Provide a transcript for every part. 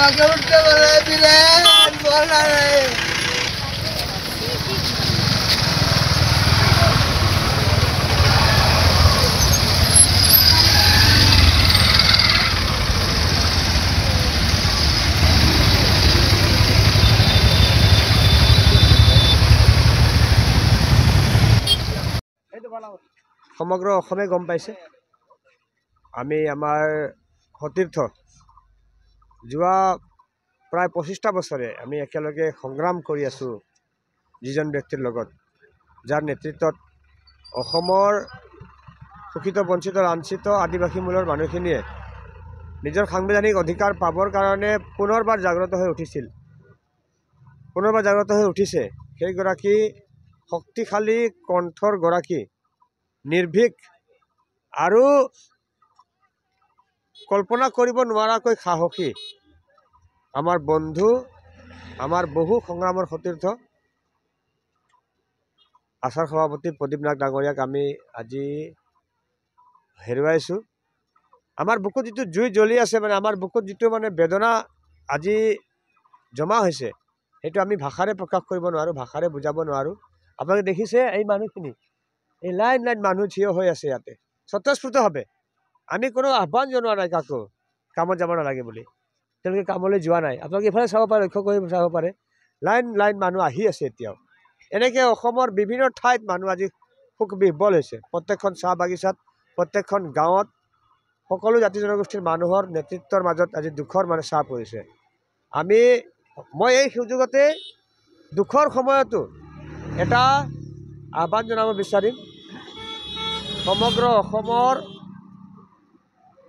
आगे उठते बोले फिरे बोलना नहीं সমগ্ৰ অসমে গম পাইছে আমি আমাৰ সতীৰ্থ যোৱা প্ৰায় 25টা বছৰে আমি একেলগে সংগ্ৰাম কৰি আছো যিজন ব্যক্তিৰ লগত যাৰ নেতৃত্বত অসমৰ শোষিত বঞ্চিত লাঞ্ছিত আদিবাসী মূলৰ মানুহখিনিয়ে নিজৰ সাংবিধানিক অধিকাৰ পাবৰ কাৰণে পুনৰবাৰ জাগ্ৰত হৈ উঠিছে সেইগৰাকী শক্তিশালী কণ্ঠৰ গৰাকী নিৰ্ভীক আৰু কল্পনা কৰিব নোৱাৰাকৈ সাহসী আমাৰ বন্ধু আমাৰ বহু সংগ্ৰামৰ সতীৰ্থ আচাৰ সভাপতি প্ৰদীপ নাগ ডাঙৰীয়াক আমি আজি হেৰুৱাইছোঁ আমাৰ বুকুত যিটো জুই জ্বলি আছে মানে আমাৰ বুকুত যিটো মানে বেদনা আজি জমা হৈছে সেইটো আমি ভাষাৰে প্ৰকাশ কৰিব নোৱাৰোঁ ভাষাৰে বুজাব নোৱাৰোঁ আপোনালোকে দেখিছে এই মানুহখিনি এই লাইন লাইন মানুহ থিয় হৈ আছে ইয়াতে স্বতঃস্ফূৰ্তভাৱে আমি কোনো আহ্বান জনোৱা নাই কাকো কামত যাব নালাগে বুলি তেওঁলোকে কামলৈ যোৱা নাই আপোনালোকে ইফালে চাব পাৰে লক্ষ্য কৰি চাব পাৰে লাইন লাইন মানুহ আহি আছে এতিয়াও এনেকৈ অসমৰ বিভিন্ন ঠাইত মানুহ আজি সুখ বিহ্বল হৈছে প্ৰত্যেকখন চাহ বাগিচাত প্ৰত্যেকখন গাঁৱত সকলো জাতি জনগোষ্ঠীৰ মানুহৰ নেতৃত্বৰ মাজত আজি দুখৰ মানে চাহ পৰিছে মই এই সুযোগতে দুখৰ সময়তো এটা আহ্বান জনাব বিচাৰিম সমগ্ৰ অসমৰ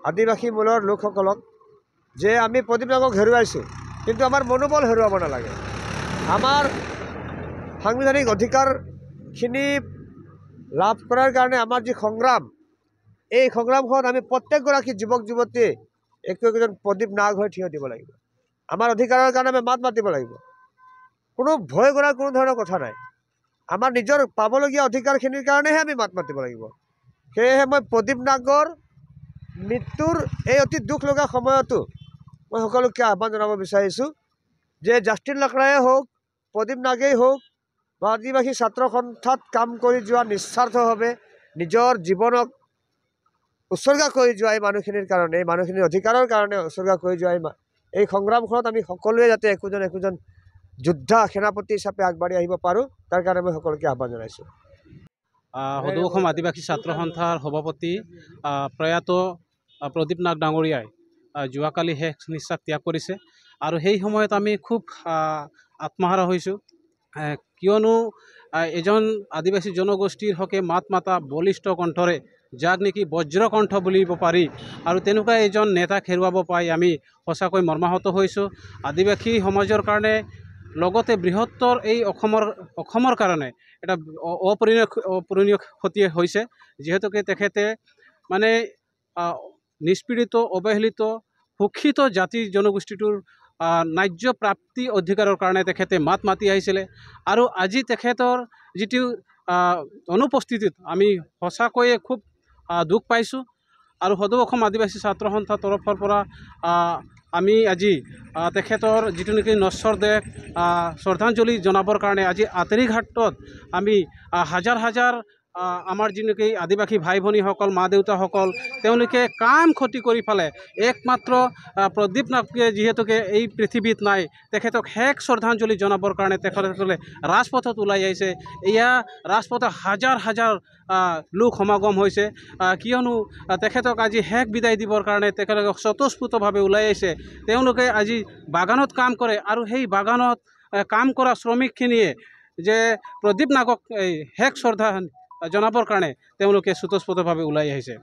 আদিবাসী মূলৰ লোকসকলক যে আমি প্ৰদীপ নাগক হেৰুৱাইছোঁ কিন্তু আমাৰ মনোবল হেৰুৱাব নালাগে আমাৰ সাংবিধানিক অধিকাৰখিনি লাভ কৰাৰ কাৰণে আমাৰ যি সংগ্ৰাম এই সংগ্ৰামখনত আমি প্ৰত্যেকগৰাকী যুৱক যুৱতীয়ে একজন প্ৰদীপ নাগ হৈ থিয় দিব লাগিব আমাৰ অধিকাৰৰ কাৰণে আমি মাত মাতিব লাগিব কোনো ভয় কৰাৰ কোনো ধৰণৰ কথা নাই আমাৰ নিজৰ পাবলগীয়া অধিকাৰখিনিৰ কাৰণেহে আমি মাত মাতিব লাগিব সেয়েহে মই প্ৰদীপ নাগৰ মৃত্যুৰ এই অতি দুখ লগা সময়তো মই সকলোকে আহ্বান জনাব বিচাৰিছোঁ যে জাষ্টিন লাকৰায়ে হওক প্ৰদীপ নাগেই হওক বা আদিবাসী ছাত্ৰ সন্থাত কাম কৰি যোৱা নিস্বাৰ্থভাৱে নিজৰ জীৱনক উৎসৰ্গা কৰি যোৱা এই মানুহখিনিৰ কাৰণে এই মানুহখিনিৰ অধিকাৰৰ কাৰণে উৎসৰ্গা কৰি যোৱা এই সংগ্ৰামখনত আমি সকলোৱে যাতে একোজন যোদ্ধা সেনাপতি হিচাপে আগবাঢ়ি আহিব পাৰোঁ তাৰ কাৰণে মই সকলোকে আহ্বান জনাইছোঁ সদৌ অসম আদিবাসী ছাত্ৰ সন্থাৰ সভাপতি প্ৰয়াত প্ৰদীপ নাগ ডাঙৰীয়াই যোৱাকালি শেষ নিশ্বাস ত্যাগ কৰিছে আৰু সেই সময়ত আমি খুব আত্মহাৰা হৈছোঁ কিয়নো এজন আদিবাসী জনগোষ্ঠীৰ হকে মাত মাতা বলিষ্ঠ কণ্ঠৰে যাক নেকি বজ্ৰকণ্ঠ বুলিব পাৰি আৰু তেনেকুৱা এজন নেতাক হেৰুৱাব পাই আমি সঁচাকৈ মৰ্মাহত হৈছোঁ আদিবাসী সমাজৰ কাৰণে লগতে বৃহত্তৰ এই অসমৰ কাৰণে এটা অপূৰণীয় ক্ষতি হৈছে যিহেতুকে তেখেতে মানে নিষ্পীড়িত অৱহেলিত শোষিত জাতি জনগোষ্ঠীটোৰ ন্যায্য প্ৰাপ্তি অধিকাৰৰ কাৰণে তেখেতে মাত মাতি আহিছিলে আৰু আজি তেখেতৰ যিটো অনুপস্থিতিত আমি সঁচাকৈয়ে খুব দুখ পাইছোঁ আৰু সদৌ অসম আদিবাসী ছাত্ৰ সন্থাৰ তৰফৰ পৰা আমি আজি তেখেতৰ যিটো নেকি নশ্বৰ দেহ শ্ৰদ্ধাঞ্জলি জনাবৰ কাৰণে আজি আতেৰিঘাটত আমি হাজাৰ হাজাৰ আমাৰ যি নেকি আদিবাসী ভাই ভনীসকল মা দেউতাসকল তেওঁলোকে কাম ক্ষতি কৰি পেলাই একমাত্ৰ প্ৰদীপ নাথে যিহেতুকে এই পৃথিৱীত নাই তেখেতক শেষ শ্ৰদ্ধাঞ্জলি জনাবৰ কাৰণে তেখেতসকলে ৰাজপথত ওলাই আহিছে। এয়া ৰাজপথত হাজাৰ হাজাৰ লোক সমাগম হৈছে কিয়নো তেখেতক আজি শেষ বিদায় দিবৰ কাৰণে তেখেতলোকে স্বতঃস্ফূৰ্তভাৱে ওলাই আহিছে। তেওঁলোকে আজি বাগানত কাম কৰে আৰু সেই বাগানত কাম কৰা শ্ৰমিকখিনিয়ে যে প্ৰদীপ নাগক শেষ শ্ৰদ্ধা জনাবৰ কাৰণে তেওঁলোকে স্বতঃস্ফূৰ্তভাৱে ওলাই আহিছে।